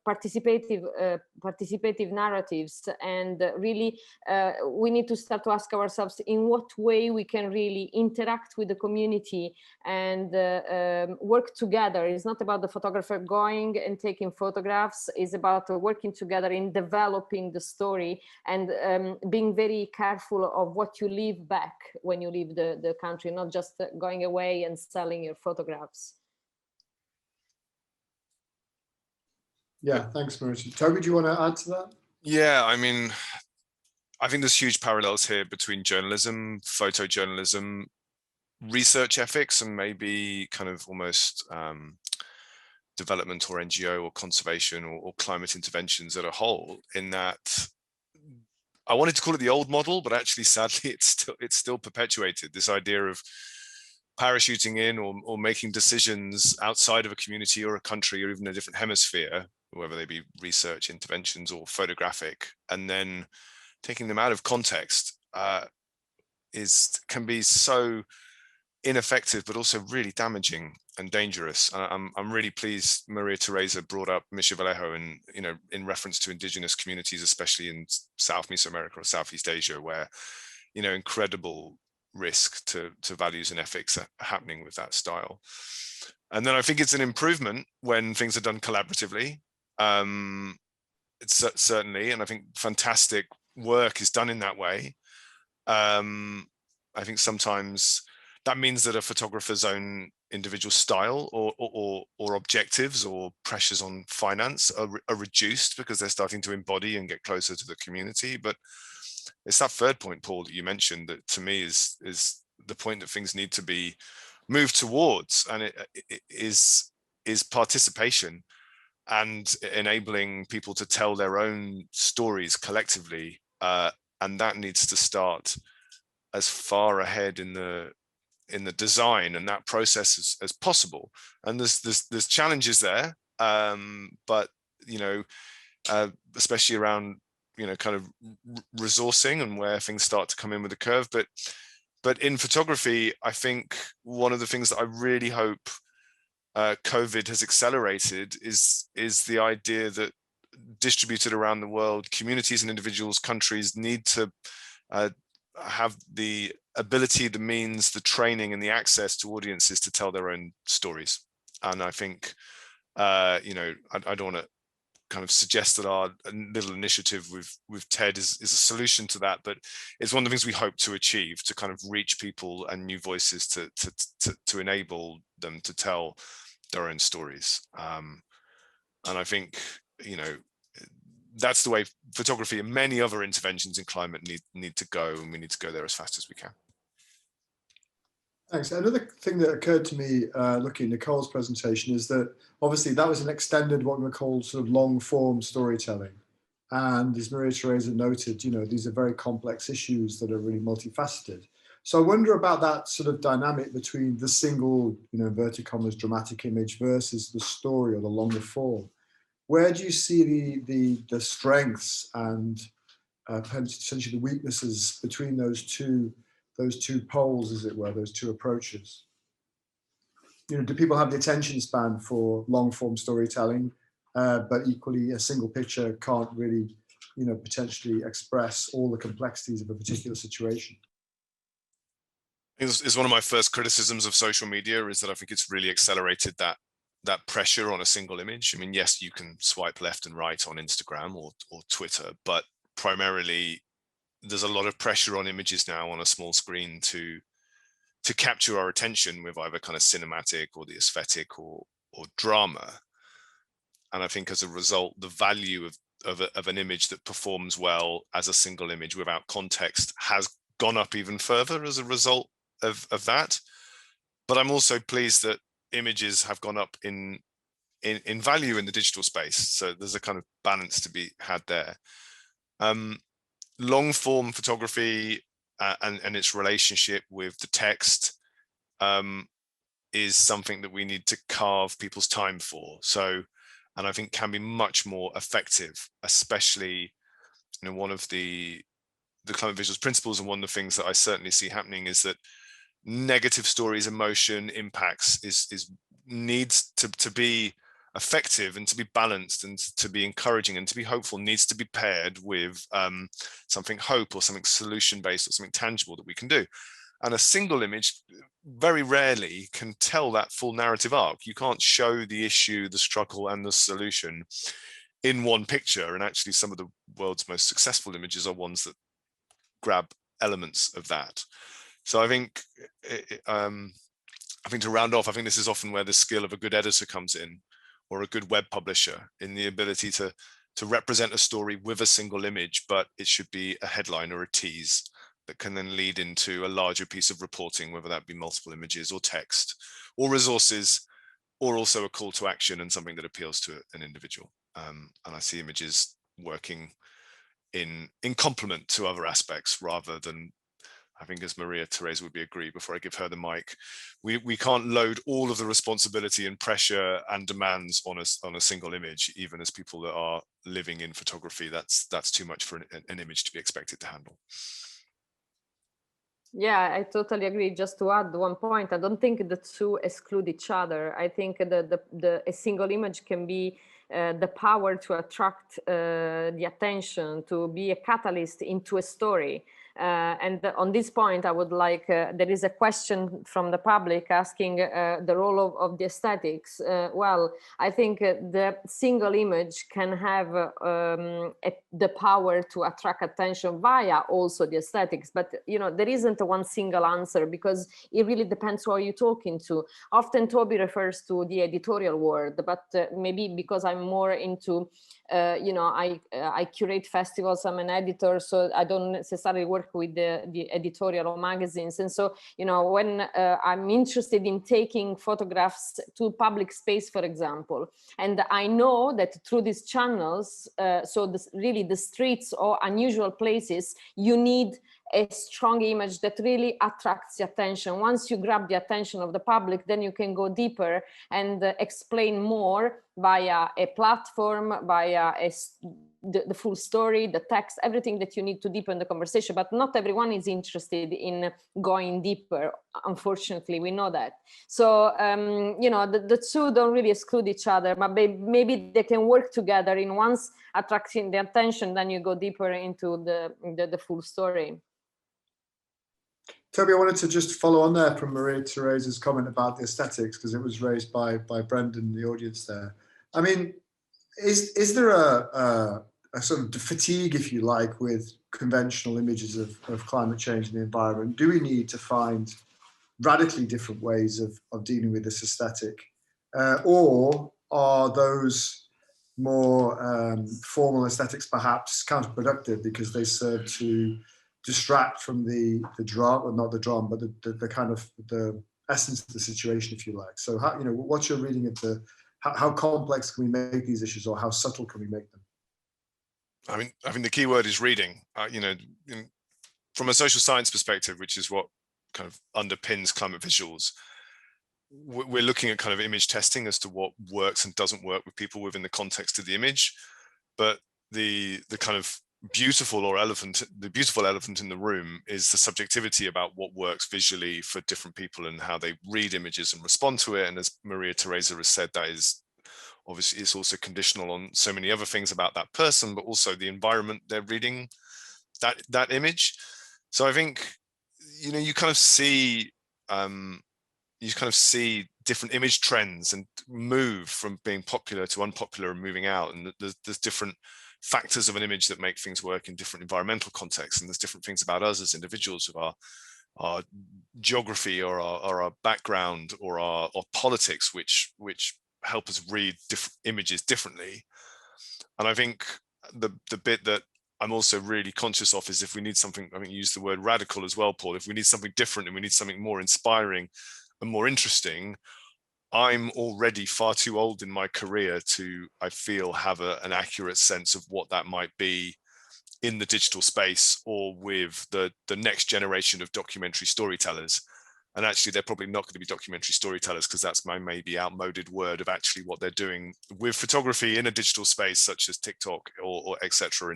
C: participative narratives, and really we need to start to ask ourselves in what way we can really interact with the community and work together. It's not about the photographer going and taking photographs, it's about working together in developing the story and being very careful of what you leave back when you leave the country, not just going away and selling your photographs.
B: Yeah, thanks, Marita. Toby, do you want to add to that?
A: Yeah, I mean, I think there's huge parallels here between journalism, photojournalism, research ethics, and maybe kind of almost development or NGO or conservation or climate interventions as a whole, in that I wanted to call it the old model, but actually, sadly, it's still perpetuated. This idea of parachuting in or making decisions outside of a community or a country or even a different hemisphere, whether they be research interventions or photographic, and then taking them out of context can be so ineffective, but also really damaging and dangerous. I'm really pleased Maria Teresa brought up Misha Vallejo in reference to indigenous communities, especially in South Mesoamerica or Southeast Asia, where incredible risk to values and ethics are happening with that style. And then I think it's an improvement when things are done collaboratively. It's certainly, and I think fantastic work is done in that way. I think sometimes that means that a photographer's own individual style or objectives or pressures on finance are reduced because they're starting to embody and get closer to the community. But it's that third point, Paul, that you mentioned that to me is the point that things need to be moved towards, and it is participation and enabling people to tell their own stories collectively, and that needs to start as far ahead in the design and that process as possible. And there's challenges there, but especially around kind of resourcing and where things start to come in with a curve. But in photography, I think one of the things that I really hope COVID has accelerated is the idea that distributed around the world, communities and individuals, countries need to have the ability, the means, the training, and the access to audiences to tell their own stories. And I think, I don't want to kind of suggest that our little initiative with TED is a solution to that, but it's one of the things we hope to achieve, to kind of reach people and new voices to enable them to tell their own stories. And I think, that's the way photography and many other interventions in climate need to go, and we need to go there as fast as we can.
B: Thanks. Another thing that occurred to me looking at Nicole's presentation is that obviously that was an extended, what we call sort of long form storytelling. And as Maria Teresa noted, these are very complex issues that are really multifaceted. So I wonder about that sort of dynamic between the single, inverted commas, dramatic image versus the story or the longer form. where do you see the strengths and potentially the weaknesses between those two poles, as it were, those two approaches? You know, do people have the attention span for long form storytelling, but equally a single picture can't really, you know, potentially express all the complexities of a particular situation?
A: It's one of my first criticisms of social media is that I think it's really accelerated that pressure on a single image. I mean, yes, you can swipe left and right on Instagram or Twitter, but primarily there's a lot of pressure on images now on a small screen to capture our attention with either kind of cinematic or the aesthetic or drama. And I think as a result, the value of an image that performs well as a single image without context has gone up even further as a result of that. But I'm also pleased that images have gone up in value in the digital space. So there's a kind of balance to be had there. Long form photography and its relationship with the text is something that we need to carve people's time for. So, and I think can be much more effective, especially, you know, one of the climate visuals principles, and one of the things that I certainly see happening is that negative stories, emotion, impacts needs to be effective and to be balanced and to be encouraging and to be hopeful, needs to be paired with something hope or something solution based or something tangible that we can do. And a single image very rarely can tell that full narrative arc. You can't show the issue, the struggle, and the solution in one picture. And actually some of the world's most successful images are ones that grab elements of that. So I think to round off, I think this is often where the skill of a good editor comes in, or a good web publisher, in the ability to represent a story with a single image, but it should be a headline or a tease that can then lead into a larger piece of reporting, whether that be multiple images or text or resources, or also a call to action and something that appeals to an individual. And I see images working in complement to other aspects rather than, I think, as Maria Teresa would agree, before I give her the mic, we can't load all of the responsibility and pressure and demands on a single image. Even as people that are living in photography, that's too much for an image to be expected to handle.
C: Yeah, I totally agree. Just to add one point, I don't think the two exclude each other. I think a single image can be the power to attract the attention, to be a catalyst into a story. And on this point, I would like, there is a question from the public asking the role of the aesthetics. Well, I think the single image can have the power to attract attention via also the aesthetics. But, you know, there isn't one single answer, because it really depends who are you talking to. Often Toby refers to the editorial world, but maybe because I'm more into, you know, I curate festivals, I'm an editor, so I don't necessarily work with the editorial or magazines. And so, you know, when I'm interested in taking photographs to public space, for example, and I know that through these channels, so really the streets or unusual places, you need a strong image that really attracts the attention. Once you grab the attention of the public, then you can go deeper and explain more via a platform, via the full story, the text, everything that you need to deepen the conversation. But not everyone is interested in going deeper. Unfortunately, we know that. So, you know, the two don't really exclude each other, but maybe they can work together. In once attracting the attention, then you go deeper into the full story.
B: Toby, I wanted to just follow on there from Maria Teresa's comment about the aesthetics, because it was raised by Brendan in the audience there. I mean, is there a sort of fatigue, if you like, with conventional images of climate change and the environment? Do we need to find radically different ways of dealing with this aesthetic? Or are those more formal aesthetics perhaps counterproductive because they serve to distract from the drama, not the drama, but the kind of the essence of the situation, if you like? So how, you know, what's your reading of how complex can we make these issues, or how subtle can we make them?
A: I mean, the key word is reading. You know, from a social science perspective, which is what kind of underpins climate visuals, we're looking at kind of image testing as to what works and doesn't work with people within the context of the image. But the kind of beautiful elephant in the room is the subjectivity about what works visually for different people and how they read images and respond to it. And as Maria Teresa has said, that is obviously, it's also conditional on so many other things about that person, but also the environment they're reading that image. So I think, you know, you kind of see different image trends and move from being popular to unpopular and moving out. And there's different factors of an image that make things work in different environmental contexts. And there's different things about us as individuals with our geography or our background or our politics, which help us read images differently. And I think the bit that I'm also really conscious of is if we need something, I think you used the word radical as well, Paul, if we need something different and we need something more inspiring and more interesting, I'm already far too old in my career to, I feel, have an accurate sense of what that might be in the digital space or with the next generation of documentary storytellers. And actually, they're probably not going to be documentary storytellers because that's my maybe outmoded word of actually what they're doing with photography in a digital space, such as TikTok or etc.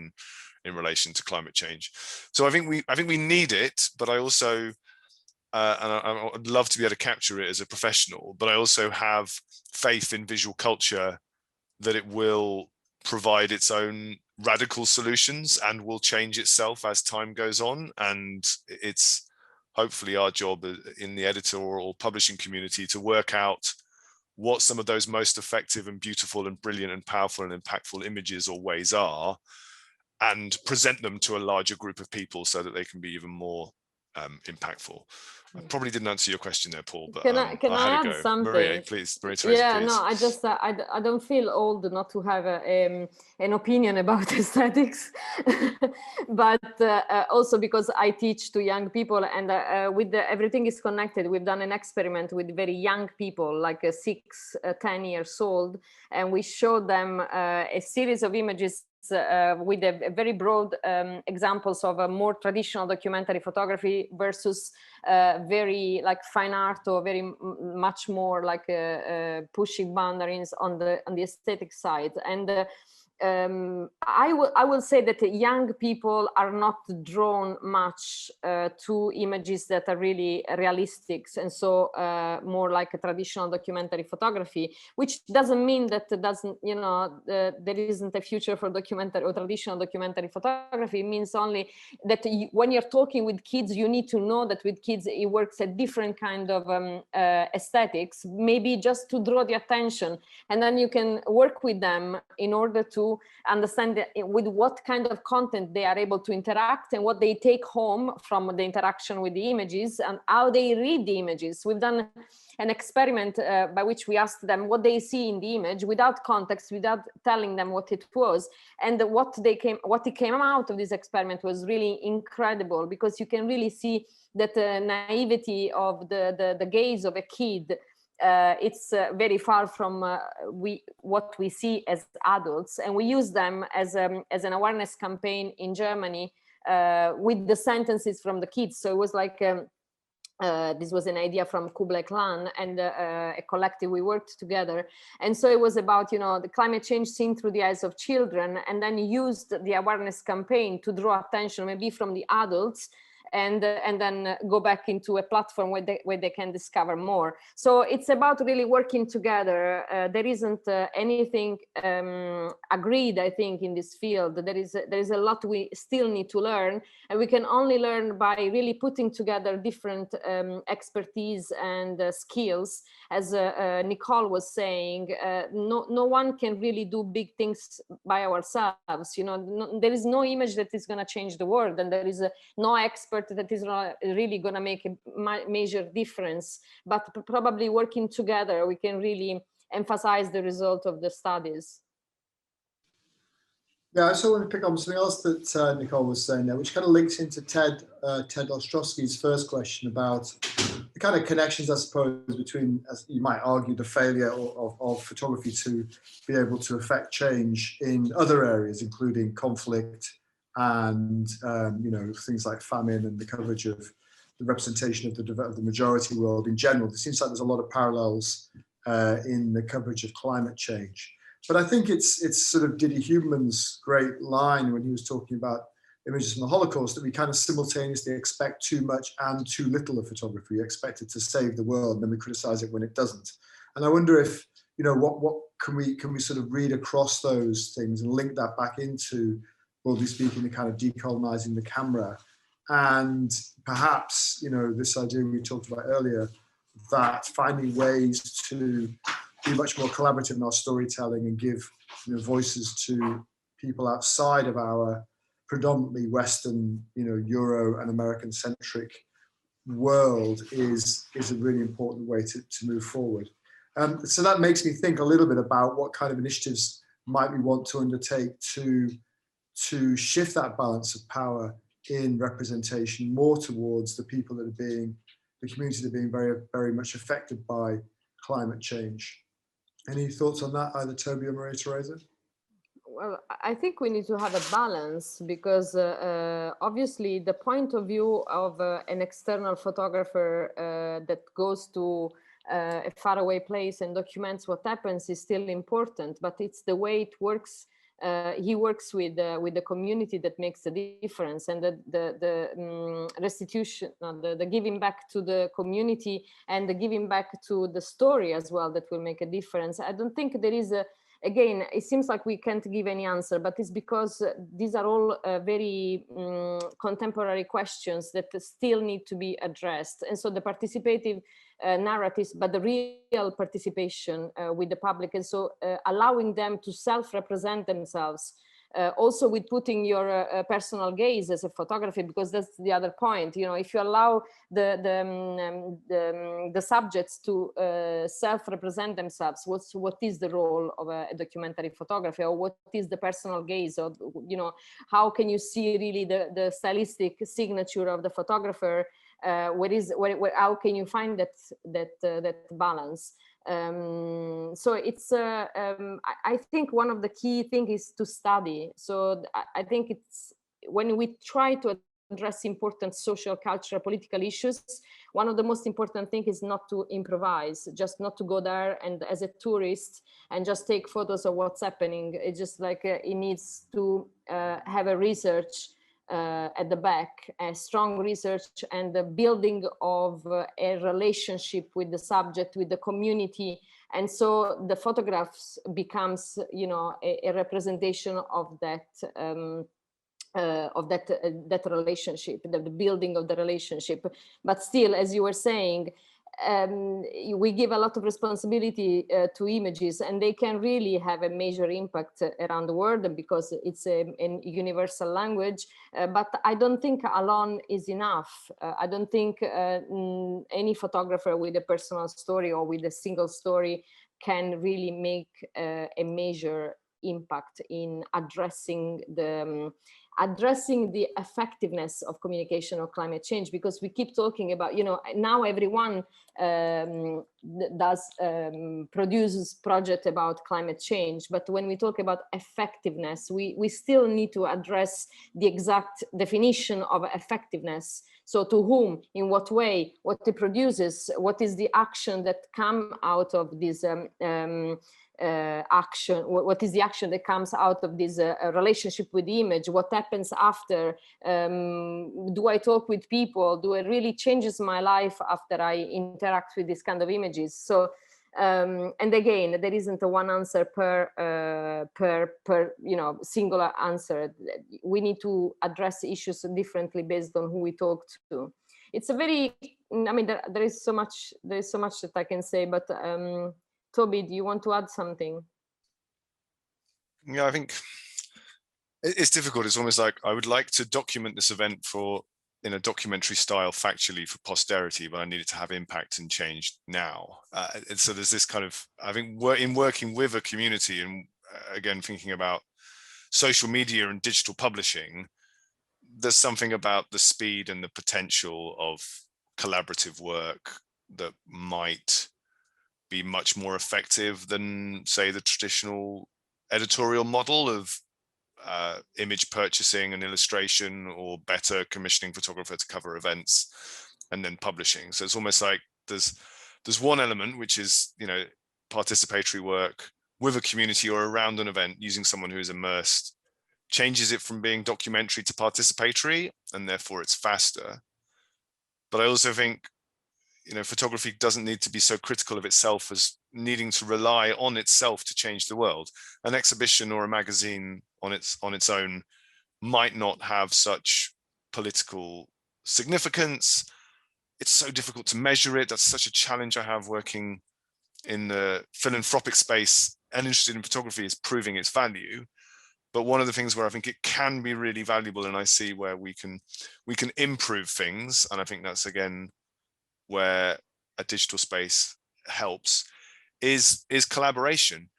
A: in relation to climate change. So I think we need it, but I also and I'd love to be able to capture it as a professional, but I also have faith in visual culture that it will provide its own radical solutions and will change itself as time goes on. And it's hopefully our job in the editorial publishing community to work out what some of those most effective and beautiful and brilliant and powerful and impactful images or ways are, and present them to a larger group of people so that they can be even more impactful. I probably didn't answer your question there, Paul, but
C: can I
A: had
C: add
A: to go.
C: something?
A: Maria, please. Maria Teresa,
C: yeah,
A: please.
C: no, I just I don't feel old not to have an opinion about aesthetics, but also because I teach to young people, and with everything is connected. We've done an experiment with very young people, like 6, 10 years old, and we showed them a series of images with a very broad examples of a more traditional documentary photography versus very like fine art, or very much more like pushing boundaries on the aesthetic side. And I will say that young people are not drawn much to images that are really realistic, and so more like a traditional documentary photography, which doesn't mean that there isn't a future for documentary or traditional documentary photography. It means only that when you're talking with kids, you need to know that with kids it works a different kind of aesthetics, maybe just to draw the attention, and then you can work with them in order to understand with what kind of content they are able to interact and what they take home from the interaction with the images and how they read the images. We've done an experiment by which we asked them what they see in the image without context, without telling them what it was. And what came out of this experiment was really incredible, because you can really see that the naivety of the gaze of a kid, it's very far from what we see as adults. And we use them as an awareness campaign in Germany with the sentences from the kids. So it was like this was an idea from Kublai Khan and a collective. We worked together, and so it was about the climate change seen through the eyes of children, and then used the awareness campaign to draw attention maybe from the adults, and then go back into a platform where they can discover more. So it's about really working together. There isn't anything agreed, I think, in this field. There is a lot we still need to learn, and we can only learn by really putting together different expertise and skills. As Nicole was saying, no one can really do big things by ourselves. There is no image that is going to change the world, and there is no expert that is not really going to make a major difference. But probably working together, we can really emphasize the result of the studies.
B: Yeah, I also want to pick up on something else that Nicole was saying there, which kind of links into Ted Ostrowski's first question about the kind of connections, I suppose, between, as you might argue, the failure of photography to be able to affect change in other areas, including conflict and things like famine and the coverage of the representation of the majority world in general. It seems like there's a lot of parallels in the coverage of climate change. But I think it's sort of Didi Huberman's great line when he was talking about images from the Holocaust, that we kind of simultaneously expect too much and too little of photography. We expect it to save the world, and then we criticize it when it doesn't. And I wonder if, you know, what can we sort of read across those things and link that back into, broadly speaking, the kind of decolonizing the camera, and perhaps, you know, this idea we talked about earlier, that finding ways to be much more collaborative in our storytelling and give, you know, voices to people outside of our predominantly Western, you know, Euro and American centric world is a really important way to move forward. So that makes me think a little bit about what kind of initiatives might we want to undertake to shift that balance of power in representation more towards the people that are being, the communities that are being very, very much affected by climate change. Any thoughts on that, either Toby or Maria Teresa?
C: Well, I think we need to have a balance, because obviously the point of view of an external photographer that goes to a faraway place and documents what happens is still important, but it's the way it works. He works with the community that makes the difference, and the restitution, the giving back to the community and the giving back to the story as well, that will make a difference. I don't think there is a, again, it seems like we can't give any answer, but it's because these are all very contemporary questions that still need to be addressed. And so the participative narratives, but the real participation with the public, and so allowing them to self-represent themselves, also with putting your personal gaze as a photography, because that's the other point. You know, if you allow the subjects to self-represent themselves, what is the role of a documentary photography, or what is the personal gaze, or, you know, how can you see really the stylistic signature of the photographer? How can you find that balance? So it's I think one of the key things is to study. So I think it's when we try to address important social, cultural, political issues, one of the most important things is not to improvise, just not to go there and as a tourist and just take photos of what's happening. It's just like it needs to have a research at the back, a strong research, and the building of a relationship with the subject, with the community. And so the photographs becomes, you know, a representation of that that relationship, the building of the relationship. But still, as you were saying, we give a lot of responsibility to images, and they can really have a major impact around the world because it's a universal language. But I don't think alone is enough. I don't think any photographer with a personal story or with a single story can really make a major impact in addressing the effectiveness of communication of climate change, because we keep talking about, you know, now everyone produces project about climate change, but when we talk about effectiveness, we still need to address the exact definition of effectiveness. So to whom, in what way, what it produces, what is the action that come out of this action, what is the action that comes out of this relationship with the image, what happens after, do I talk with people, do it really changes my life after I interact with this kind of images. So and again, there isn't a one answer per you know, singular answer. We need to address issues differently based on who we talk to. It's a very, I mean, there is so much that I can say, but Toby, do you want to add something?
A: Yeah, I think it's difficult. It's almost like I would like to document this event in a documentary style factually for posterity, but I need it to have impact and change now. And so there's this kind of, I think, in working with a community, and again, thinking about social media and digital publishing, there's something about the speed and the potential of collaborative work that might be much more effective than, say, the traditional editorial model of image purchasing and illustration, or better commissioning photographer to cover events. and then publishing. So it's almost like there's one element, which is, participatory work with a community or around an event using someone who is immersed, changes it from being documentary to participatory, and therefore it's faster. But I also think, photography doesn't need to be so critical of itself as needing to rely on itself to change the world. An exhibition or a magazine on its own might not have such political significance. It's so difficult to measure it. That's such a challenge I have working in the philanthropic space and interested in photography, is proving its value. But one of the things where I think it can be really valuable, and I see where we can improve things, and I think that's again where a digital space helps, is collaboration.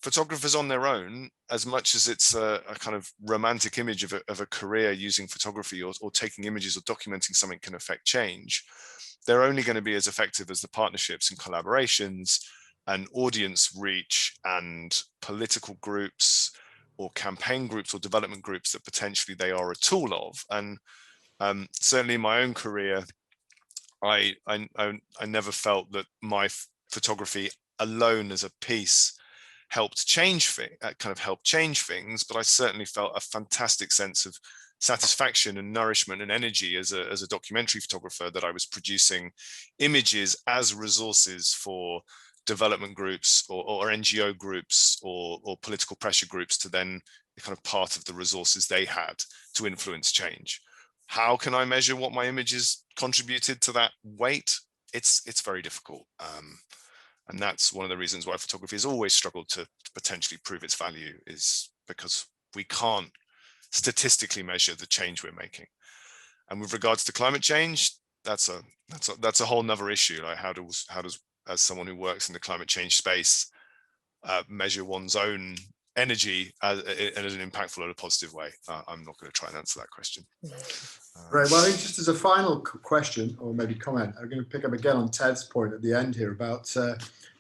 A: Photographers on their own, as much as it's a kind of romantic image of a career using photography or taking images or documenting something can affect change, they're only going to be as effective as the partnerships and collaborations and audience reach and political groups or campaign groups or development groups that potentially they are a tool of. And certainly in my own career, I never felt that my photography alone as a piece helped change things, but I certainly felt a fantastic sense of satisfaction and nourishment and energy as a documentary photographer, that I was producing images as resources for development groups or NGO groups or political pressure groups to then be kind of part of the resources they had to influence change. How can I measure what my images contributed to that weight? It's very difficult. And that's one of the reasons why photography has always struggled to potentially prove its value, is because we can't statistically measure the change we're making. And with regards to climate change, that's a whole nother issue. Like how does as someone who works in the climate change space measure one's own energy as an impactful or a positive way? I'm not going to try and answer that question.
B: Right. Well, I think just as a final question or maybe comment, I'm going to pick up again on Ted's point at the end here about,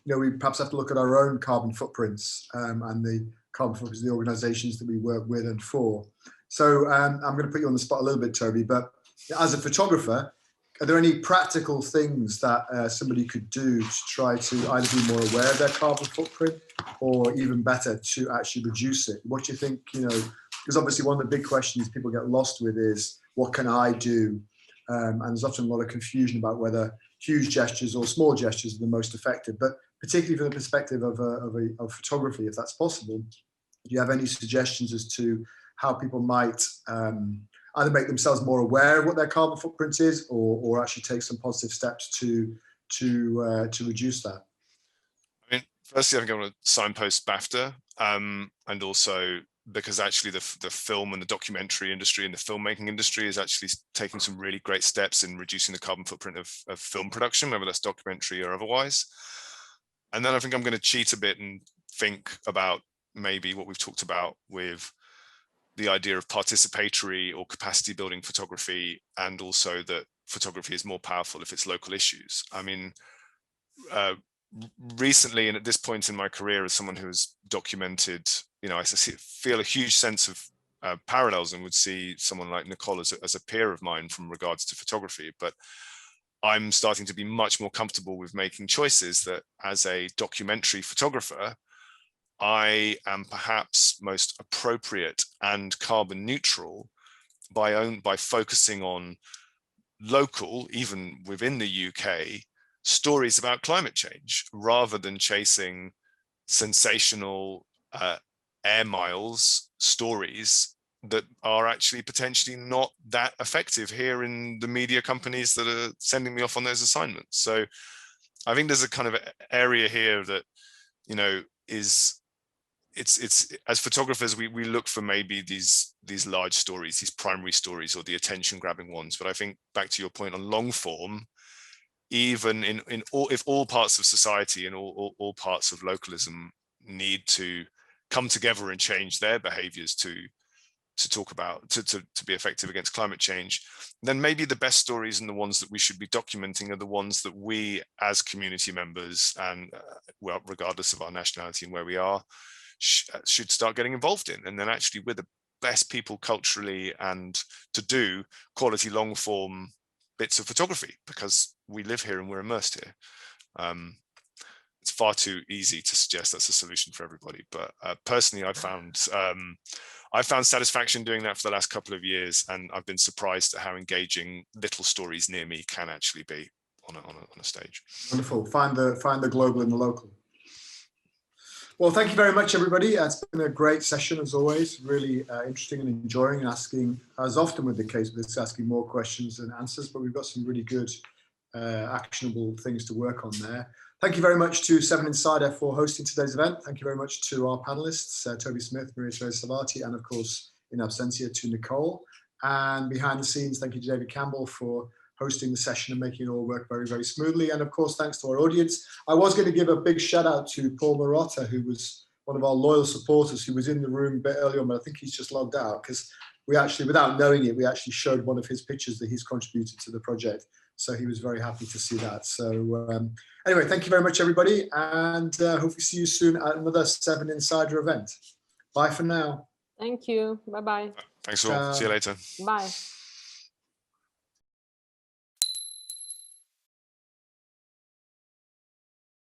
B: we perhaps have to look at our own carbon footprints and the carbon footprints of the organisations that we work with and for. So I'm going to put you on the spot a little bit, Toby, but as a photographer, are there any practical things that somebody could do to try to either be more aware of their carbon footprint or even better to actually reduce it? What do you think, because obviously one of the big questions people get lost with is, what can I do? And there's often a lot of confusion about whether huge gestures or small gestures are the most effective, but particularly from the perspective of photography, if that's possible, do you have any suggestions as to how people might either make themselves more aware of what their carbon footprint is, or actually take some positive steps to reduce that?
A: I mean, firstly, I think I want to signpost BAFTA, and also because actually the film and the documentary industry and the filmmaking industry is actually taking some really great steps in reducing the carbon footprint of film production, whether that's documentary or otherwise. And then I think I'm going to cheat a bit and think about maybe what we've talked about with the idea of participatory or capacity building photography, and also that photography is more powerful if it's local issues. I mean, recently, and at this point in my career as someone who has documented, I feel a huge sense of parallels, and would see someone like Nicole as a peer of mine from regards to photography. But I'm starting to be much more comfortable with making choices that, as a documentary photographer, I am perhaps most appropriate and carbon neutral by focusing on local, even within the UK, stories about climate change, rather than chasing sensational air miles stories that are actually potentially not that effective here in the media companies that are sending me off on those assignments. So I think there's a kind of area here that, is it's as photographers, we look for maybe these large stories, these primary stories, or the attention grabbing ones. But I think, back to your point on long form, even if all parts of society and all parts of localism need to come together and change their behaviors to talk about, to be effective against climate change, then maybe the best stories and the ones that we should be documenting are the ones that we as community members, and well, regardless of our nationality and where we are, should start getting involved in. And then actually we're the best people culturally and to do quality long form bits of photography, because we live here and we're immersed here. It's far too easy to suggest that's a solution for everybody, but personally, I found satisfaction doing that for the last couple of years, and I've been surprised at how engaging little stories near me can actually be on a stage.
B: Wonderful. Find the global in the local. Well, thank you very much, everybody. It's been a great session, as always. Really interesting and enjoying, and asking, as often with the case of this, asking more questions than answers, but we've got some really good actionable things to work on there. Thank you very much to VII Insider for hosting today's event. Thank you very much to our panelists, Toby Smith, Maria-Teresa Salvati, and of course, in absentia, to Nicole. And behind the scenes, thank you to David Campbell for hosting the session and making it all work very, very smoothly. And of course, thanks to our audience. I was going to give a big shout out to Paul Marotta, who was one of our loyal supporters, who was in the room a bit earlier on, but I think he's just logged out, because we actually, without knowing it, we actually showed one of his pictures that he's contributed to the project. So he was very happy to see that. So anyway, thank you very much, everybody. And hopefully see you soon at another VII Insider event. Bye for now.
C: Thank you. Bye-bye.
A: Thanks all. See you later.
C: Bye.